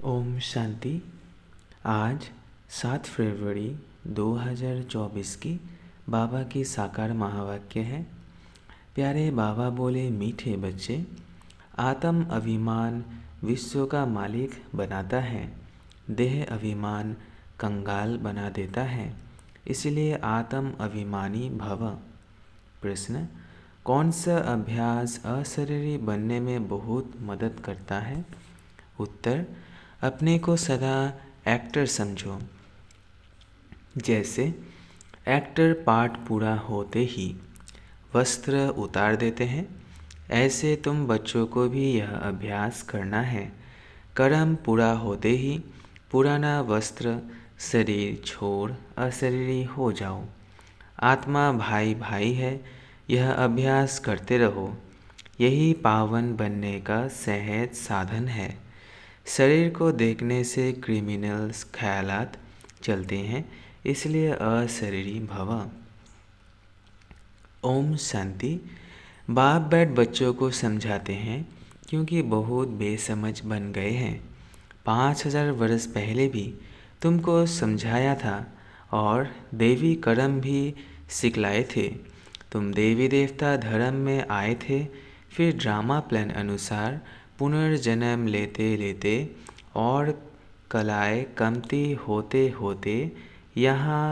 ओम शांति। आज 7 फरवरी 2024 की बाबा की साकार महावाक्य है। प्यारे बाबा बोले, मीठे बच्चे, आत्म अभिमान विश्व का मालिक बनाता है, देह अभिमान कंगाल बना देता है, इसलिए आत्म अभिमानी भव। प्रश्न: कौन सा अभ्यास अशरीरी बनने में बहुत मदद करता है? उत्तर: अपने को सदा एक्टर समझो। जैसे एक्टर पाठ पूरा होते ही वस्त्र उतार देते हैं, ऐसे तुम बच्चों को भी यह अभ्यास करना है। कर्म पूरा होते ही पुराना वस्त्र शरीर छोड़ अशरीरी हो जाओ। आत्मा भाई भाई है, यह अभ्यास करते रहो। यही पावन बनने का सहज साधन है। शरीर को देखने से क्रिमिनल्स ख्यालात चलते हैं, इसलिए अशरीरी भव। ओम शांति। बाप बैठ बच्चों को समझाते हैं क्योंकि बहुत बेसमझ बन गए हैं। 5000 वर्ष पहले भी तुमको समझाया था और देवी कर्म भी सिखलाए थे। तुम देवी देवता धर्म में आए थे, फिर ड्रामा प्लान अनुसार पुनर्जन्म लेते लेते और कलाएँ कमती होते होते यहाँ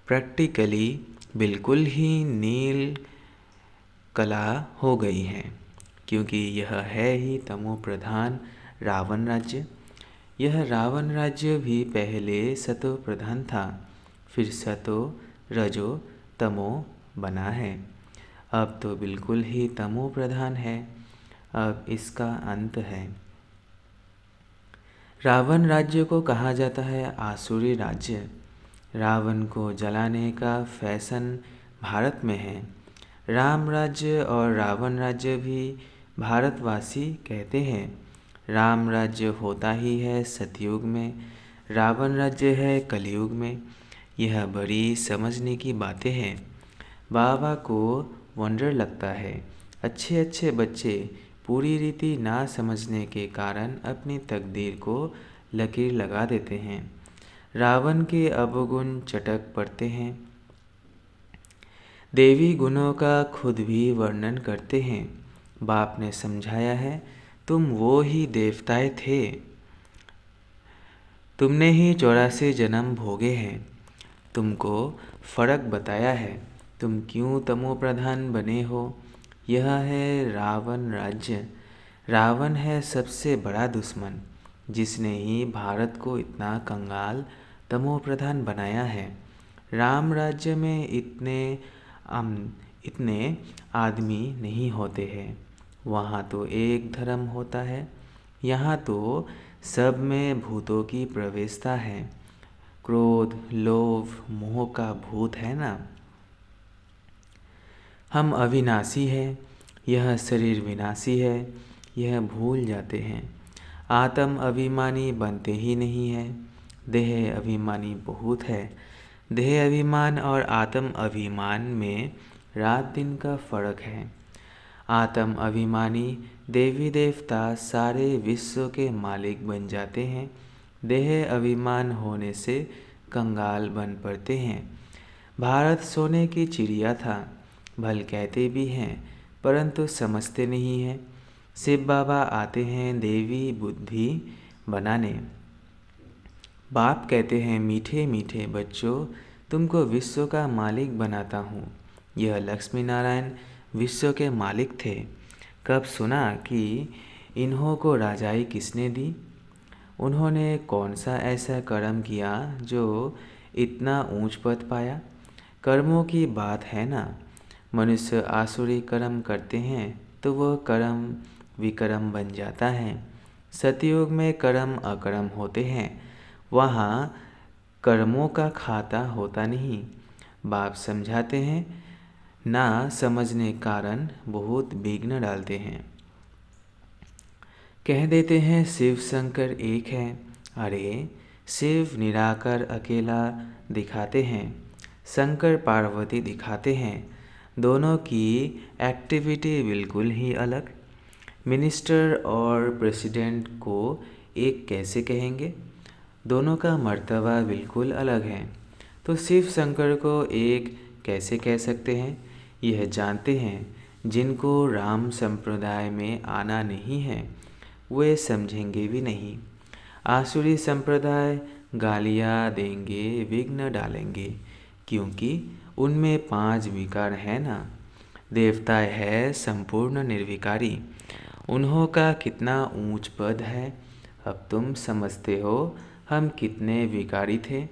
प्रैक्टिकली बिल्कुल ही नील कला हो गई है, क्योंकि यह है ही तमो प्रधान रावण राज्य। यह रावण राज्य भी पहले सतो प्रधान था, फिर सतो रजो तमो बना है। अब तो बिल्कुल ही तमो प्रधान है। अब इसका अंत है। रावण राज्य को कहा जाता है आसुरी राज्य। रावण को जलाने का फैशन भारत में है। राम राज्य और रावण राज्य भी भारतवासी कहते हैं। राम राज्य होता ही है सतयुग में, रावण राज्य है कलयुग में। यह बड़ी समझने की बातें हैं। बाबा को वंडर लगता है। अच्छे अच्छे बच्चे पूरी रीति ना समझने के कारण अपनी तकदीर को लकीर लगा देते हैं। रावण के अवगुण चटक पड़ते हैं। देवी गुणों का खुद भी वर्णन करते हैं। बाप ने समझाया है, तुम वो ही देवताएं थे। तुमने ही 84 जन्म भोगे हैं। तुमको फर्क बताया है, तुम क्यों तमो प्रधान बने हो। यह है रावण राज्य। रावण है सबसे बड़ा दुश्मन, जिसने ही भारत को इतना कंगाल तमो प्रधान बनाया है। राम राज्य में इतने आदमी नहीं होते हैं। वहाँ तो एक धर्म होता है। यहाँ तो सब में भूतों की प्रवेशता है। क्रोध लोभ मोह का भूत है ना। हम अविनाशी हैं, यह शरीर विनाशी है, यह भूल जाते हैं। आत्म अभिमानी बनते ही नहीं है। देह अभिमानी बहुत है। देह अभिमान और आत्म अभिमान में रात दिन का फर्क है। आत्म अभिमानी देवी देवता सारे विश्व के मालिक बन जाते हैं। देह अभिमान होने से कंगाल बन पड़ते हैं। भारत सोने की चिड़िया था, भल कहते भी हैं, परंतु समझते नहीं हैं। शिव बाबा आते हैं देवी बुद्धि बनाने। बाप कहते हैं, मीठे मीठे बच्चों, तुमको विश्व का मालिक बनाता हूँ। यह लक्ष्मी नारायण विश्व के मालिक थे। कब सुना कि इन्हों को राजाई किसने दी? उन्होंने कौन सा ऐसा कर्म किया जो इतना ऊंच पद पाया? कर्मों की बात है ना। मनुष्य आसुरी कर्म करते हैं तो वह कर्म विकर्म बन जाता है। सतयुग में कर्म अकर्म होते हैं, वहाँ कर्मों का खाता होता नहीं। बाप समझाते हैं, ना समझने कारण बहुत विघ्न डालते हैं। कह देते हैं शिव शंकर एक है। अरे शिव निराकार अकेला दिखाते हैं, शंकर पार्वती दिखाते हैं। दोनों की एक्टिविटी बिल्कुल ही अलग। मिनिस्टर और प्रेसिडेंट को एक कैसे कहेंगे? दोनों का मर्तबा बिल्कुल अलग है। तो शिव शंकर को एक कैसे कह सकते हैं? यह जानते हैं। जिनको राम संप्रदाय में आना नहीं है वे समझेंगे भी नहीं। आसुरी संप्रदाय गालियाँ देंगे, विघ्न डालेंगे, क्योंकि उनमें 5 विकार है ना। देवता है संपूर्ण निर्विकारी। उन्हों का कितना ऊंच पद है। अब तुम समझते हो हम कितने विकारी थे।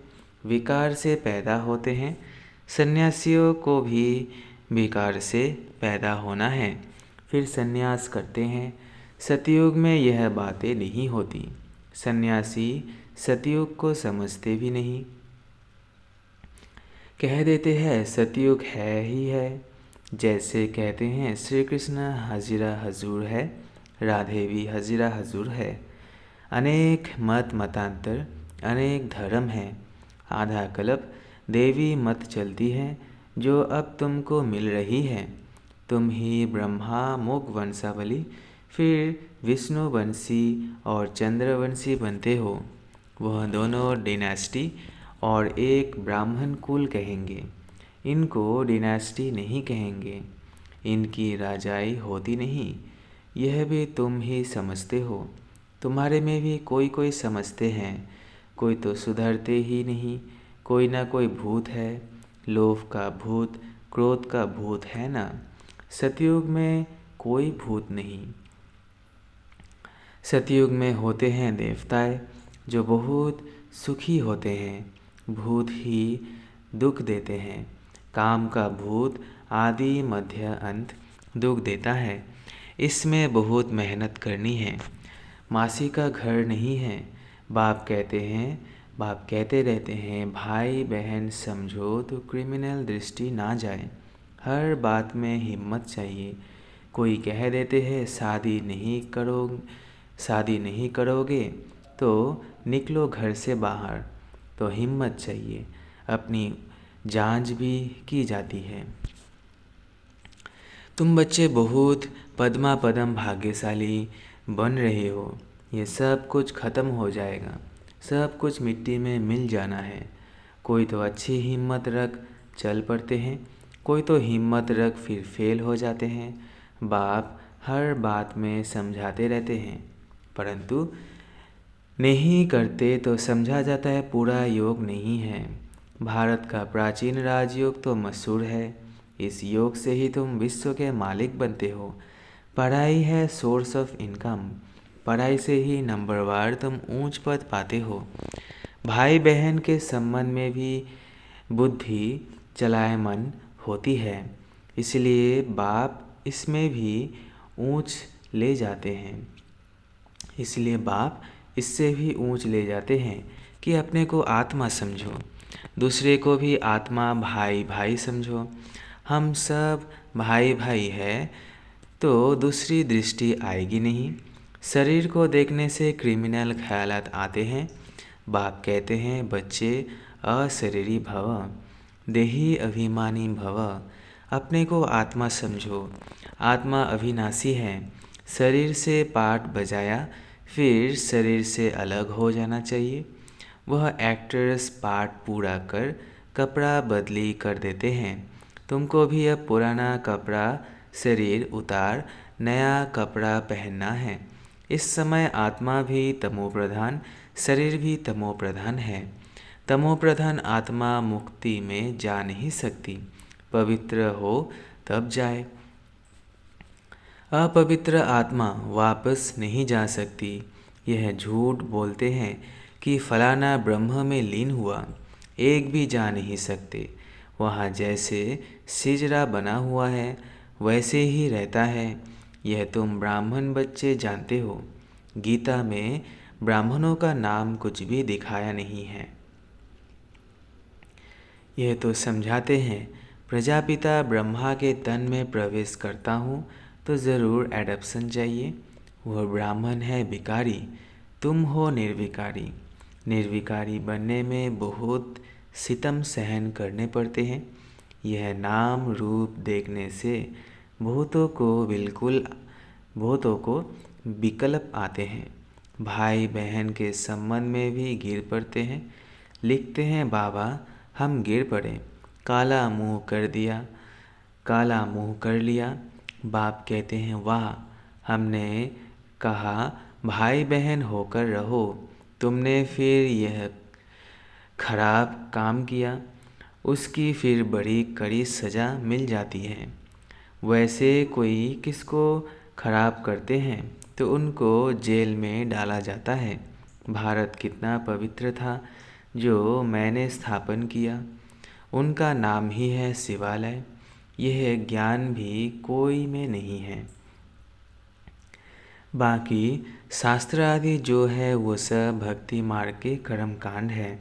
विकार से पैदा होते हैं। सन्यासियों को भी विकार से पैदा होना है, फिर सन्यास करते हैं। सतयुग में यह बातें नहीं होती। सन्यासी सतयुग को समझते भी नहीं। कह देते हैं सतयुग है ही है। जैसे कहते हैं श्री कृष्ण हजीरा हजूर है, राधे भी हजीरा हजूर है। अनेक मत मतांतर, अनेक धर्म हैं। आधा कल्प देवी मत चलती है जो अब तुमको मिल रही है। तुम ही ब्रह्मा मुख वंशावली, फिर विष्णु वंशी और चंद्रवंशी बनते हो। वह दोनों डिनास्टी और एक ब्राह्मण कुल कहेंगे। इनको डिनास्टी नहीं कहेंगे। इनकी राजाई होती नहीं। यह भी तुम ही समझते हो। तुम्हारे में भी कोई कोई समझते हैं, कोई तो सुधरते ही नहीं। कोई ना कोई भूत है। लोभ का भूत, क्रोध का भूत है ना। सतयुग में कोई भूत नहीं। सतयुग में होते हैं देवताएं जो बहुत सुखी होते हैं। भूत ही दुख देते हैं। काम का भूत आदि मध्य अंत दुख देता है। इसमें बहुत मेहनत करनी है। मासी का घर नहीं है। बाप कहते रहते हैं भाई बहन समझो तो क्रिमिनल दृष्टि ना जाए। हर बात में हिम्मत चाहिए। कोई कह देते हैं शादी नहीं करोगे तो निकलो घर से बाहर, तो हिम्मत चाहिए। अपनी जांच भी की जाती है। तुम बच्चे बहुत पद्मा पदम भाग्यशाली बन रहे हो। ये सब कुछ खत्म हो जाएगा। सब कुछ मिट्टी में मिल जाना है। कोई तो अच्छी हिम्मत रख चल पड़ते हैं, कोई तो हिम्मत रख फिर फेल हो जाते हैं। बाप हर बात में समझाते रहते हैं, परंतु नहीं करते तो समझा जाता है पूरा योग नहीं है। भारत का प्राचीन राजयोग तो मशहूर है। इस योग से ही तुम विश्व के मालिक बनते हो। पढ़ाई है सोर्स ऑफ इनकम। पढ़ाई से ही नंबरवार तुम ऊंच पद पाते हो। भाई बहन के संबंध में भी बुद्धि चलायमान होती है, इसलिए बाप इसमें भी ऊंच ले जाते हैं। इसलिए बाप इससे भी ऊंच ले जाते हैं कि अपने को आत्मा समझो, दूसरे को भी आत्मा भाई भाई समझो। हम सब भाई भाई है तो दूसरी दृष्टि आएगी नहीं। शरीर को देखने से क्रिमिनल ख्यालात आते हैं। बाप कहते हैं बच्चे अशरीरी भव, देही अभिमानी भव। अपने को आत्मा समझो। आत्मा अविनाशी है। शरीर से पाठ बजाया फिर शरीर से अलग हो जाना चाहिए। वह एक्टर्स पार्ट पूरा कर कपड़ा बदली कर देते हैं। तुमको भी अब पुराना कपड़ा शरीर उतार नया कपड़ा पहनना है। इस समय आत्मा भी तमोप्रधान, शरीर भी तमोप्रधान है। तमोप्रधान आत्मा मुक्ति में जा नहीं सकती। पवित्र हो तब जाए। अपवित्र आत्मा वापस नहीं जा सकती। यह झूठ बोलते हैं कि फलाना ब्रह्म में लीन हुआ, एक भी जा नहीं सकते। वहाँ जैसे सिजरा बना हुआ है वैसे ही रहता है। यह तुम ब्राह्मण बच्चे जानते हो। गीता में ब्राह्मणों का नाम कुछ भी दिखाया नहीं है। यह तो समझाते हैं प्रजापिता ब्रह्मा के तन में प्रवेश करता हूँ तो ज़रूर एडप्शन चाहिए। वह ब्राह्मण है विकारी, तुम हो निर्विकारी। निर्विकारी बनने में बहुत सितम सहन करने पड़ते हैं। यह नाम रूप देखने से बहुतों को विकल्प आते हैं। भाई बहन के संबंध में भी गिर पड़ते हैं। लिखते हैं बाबा हम गिर पड़े, काला मुंह कर दिया, काला मुंह कर लिया। बाप कहते हैं वाह, हमने कहा भाई बहन होकर रहो, तुमने फिर यह खराब काम किया, उसकी फिर बड़ी कड़ी सज़ा मिल जाती है। वैसे कोई किसको खराब करते हैं तो उनको जेल में डाला जाता है। भारत कितना पवित्र था जो मैंने स्थापन किया, उनका नाम ही है शिवालय। यह ज्ञान भी कोई में नहीं है। बाकी शास्त्र आदि जो है वो सब भक्ति मार्ग के कर्मकांड है।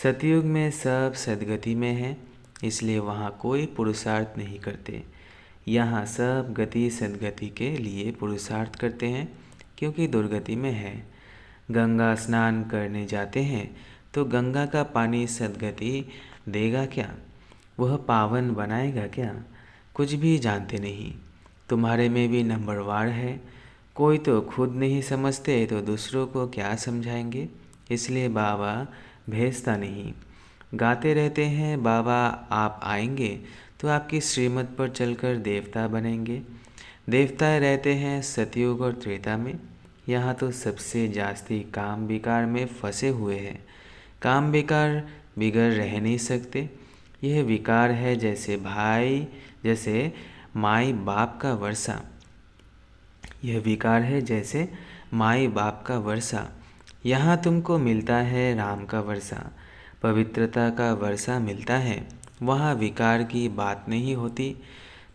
सतयुग में सब सद्गति में है, इसलिए वहाँ कोई पुरुषार्थ नहीं करते। यहाँ सब गति सद्गति के लिए पुरुषार्थ करते हैं, क्योंकि दुर्गति में है। गंगा स्नान करने जाते हैं तो गंगा का पानी सद्गति देगा क्या? वह पावन बनाएगा क्या? कुछ भी जानते नहीं। तुम्हारे में भी नंबरवार है। कोई तो खुद नहीं समझते तो दूसरों को क्या समझाएंगे। इसलिए बाबा भेजता नहीं। गाते रहते हैं बाबा आप आएंगे तो आपकी श्रीमत पर चलकर देवता बनेंगे। देवता रहते हैं सतयुग और त्रेता में। यहाँ तो सबसे जास्ती काम विकार में फंसे हुए हैं। काम विकार बिगड़ रह नहीं सकते। यह विकार है जैसे माई बाप का वर्षा। यह विकार है जैसे माई बाप का वर्षा। यहाँ तुमको मिलता है राम का वर्षा, पवित्रता का वर्षा मिलता है। वहाँ विकार की बात नहीं होती।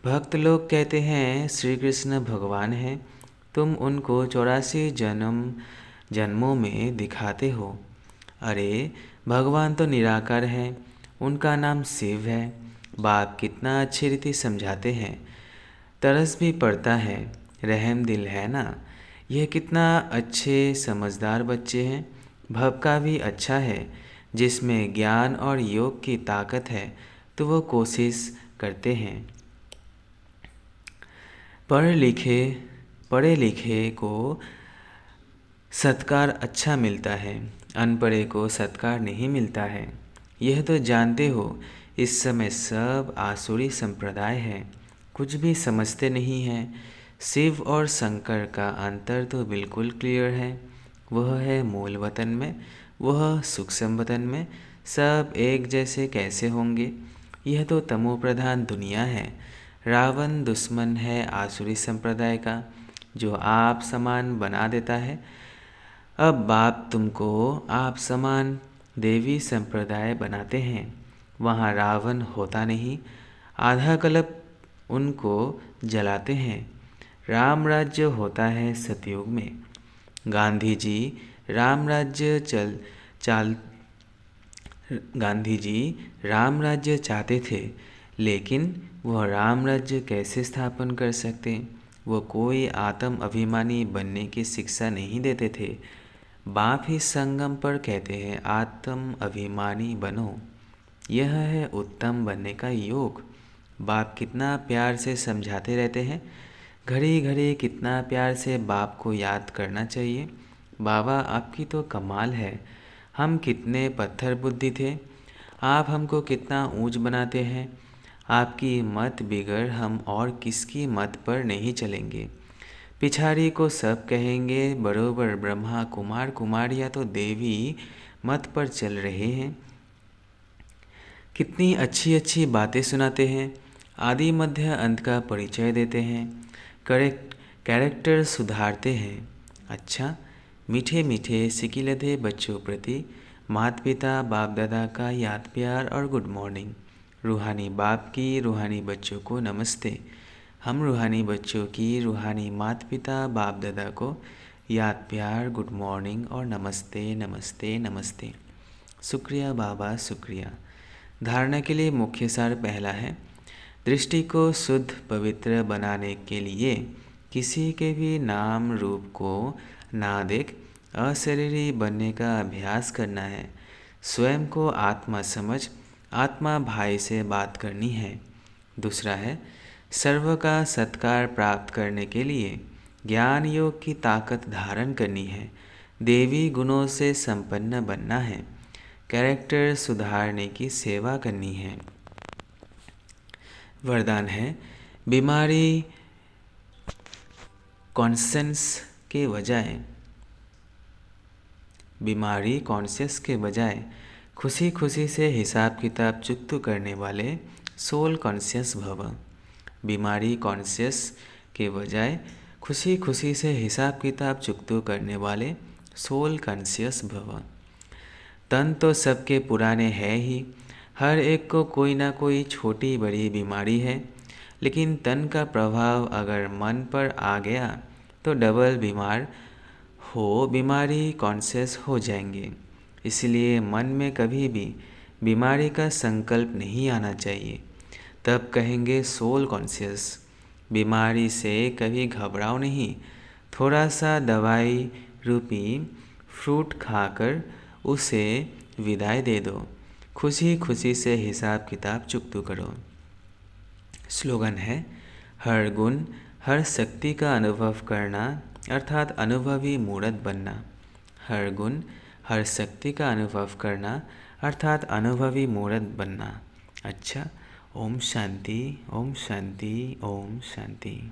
भक्त लोग कहते हैं श्री कृष्ण भगवान हैं, तुम उनको 84 जन्मों में दिखाते हो। अरे भगवान तो निराकार है, उनका नाम शिव है। बाप कितना अच्छी रीति समझाते हैं, तरस भी पड़ता है, रहम दिल है ना। यह कितना अच्छे समझदार बच्चे हैं। भव का भी अच्छा है, जिसमें ज्ञान और योग की ताकत है तो वो कोशिश करते हैं। पढ़े लिखे को सत्कार अच्छा मिलता है, अनपढ़े को सत्कार नहीं मिलता है। यह तो जानते हो इस समय सब आसुरी संप्रदाय है, कुछ भी समझते नहीं हैं। शिव और शंकर का अंतर तो बिल्कुल क्लियर है। वह है मूल वतन में, वह सूक्ष्म वतन में। सब एक जैसे कैसे होंगे? यह तो तमो प्रधान दुनिया है। रावण दुश्मन है आसुरी संप्रदाय का, जो आप समान बना देता है। अब बाप तुमको आप समान देवी संप्रदाय बनाते हैं। वहाँ रावण होता नहीं, आधा कल्प उनको जलाते हैं। राम राज्य होता है सतयुग में। गांधी जी राम राज्य चाहते थे, लेकिन वह राम राज्य कैसे स्थापन कर सकते? वो कोई आत्म अभिमानी बनने की शिक्षा नहीं देते थे। बाप ही संगम पर कहते हैं आत्म अभिमानी बनो। यह है उत्तम बनने का योग। बाप कितना प्यार से समझाते रहते हैं। घड़ी घड़ी कितना प्यार से बाप को याद करना चाहिए। बाबा आपकी तो कमाल है। हम कितने पत्थर बुद्धि थे, आप हमको कितना ऊंच बनाते हैं। आपकी मत बिगड़ हम और किसकी मत पर नहीं चलेंगे। पिछाड़ी को सब कहेंगे बरोबर ब्रह्मा कुमार कुमारियाँ तो देवी मत पर चल रहे हैं। कितनी अच्छी अच्छी बातें सुनाते हैं। आदि मध्य अंत का परिचय देते हैं। कैरेक्टर सुधारते हैं। अच्छा, मीठे मीठे सिकिलधे बच्चों प्रति माता पिता बाप दादा का याद प्यार और गुड मॉर्निंग। रूहानी बाप की रूहानी बच्चों को नमस्ते। हम रूहानी बच्चों की रूहानी माता पिता बाप दादा को याद प्यार गुड मॉर्निंग और नमस्ते नमस्ते नमस्ते। शुक्रिया बाबा शुक्रिया। धारणा के लिए मुख्य सार पहला है, दृष्टि को शुद्ध पवित्र बनाने के लिए किसी के भी नाम रूप को ना देख अशरीरी बनने का अभ्यास करना है। स्वयं को आत्मा समझ आत्मा भाई से बात करनी है। दूसरा है, सर्व का सत्कार प्राप्त करने के लिए ज्ञान योग की ताकत धारण करनी है। देवी गुणों से संपन्न बनना है। कैरेक्टर सुधारने की सेवा करनी है। वरदान है, बीमारी कॉन्शियस के बजाय खुशी खुशी से हिसाब किताब चुकता करने वाले सोल कॉन्शियस भव। बीमारी कॉन्शियस के बजाय खुशी खुशी से हिसाब किताब चुकता करने वाले सोल कॉन्शियस भव। तन तो सबके पुराने है ही, हर एक को कोई ना कोई छोटी बड़ी बीमारी है, लेकिन तन का प्रभाव अगर मन पर आ गया तो डबल बीमार हो बीमारी कॉन्शियस हो जाएंगे। इसलिए मन में कभी भी बीमारी का संकल्प नहीं आना चाहिए, तब कहेंगे सोल कॉन्शियस। बीमारी से कभी घबराओ नहीं, थोड़ा सा दवाई रूपी फ्रूट खाकर उसे विदाई दे दो। खुशी खुशी से हिसाब किताब चुकता करो। स्लोगन है, हर गुण हर शक्ति का अनुभव करना अर्थात अनुभवी मूर्त बनना। हर गुण हर शक्ति का अनुभव करना अर्थात अनुभवी मूर्त बनना। अच्छा, ओम शांति, ओम शांति, ओम शांति।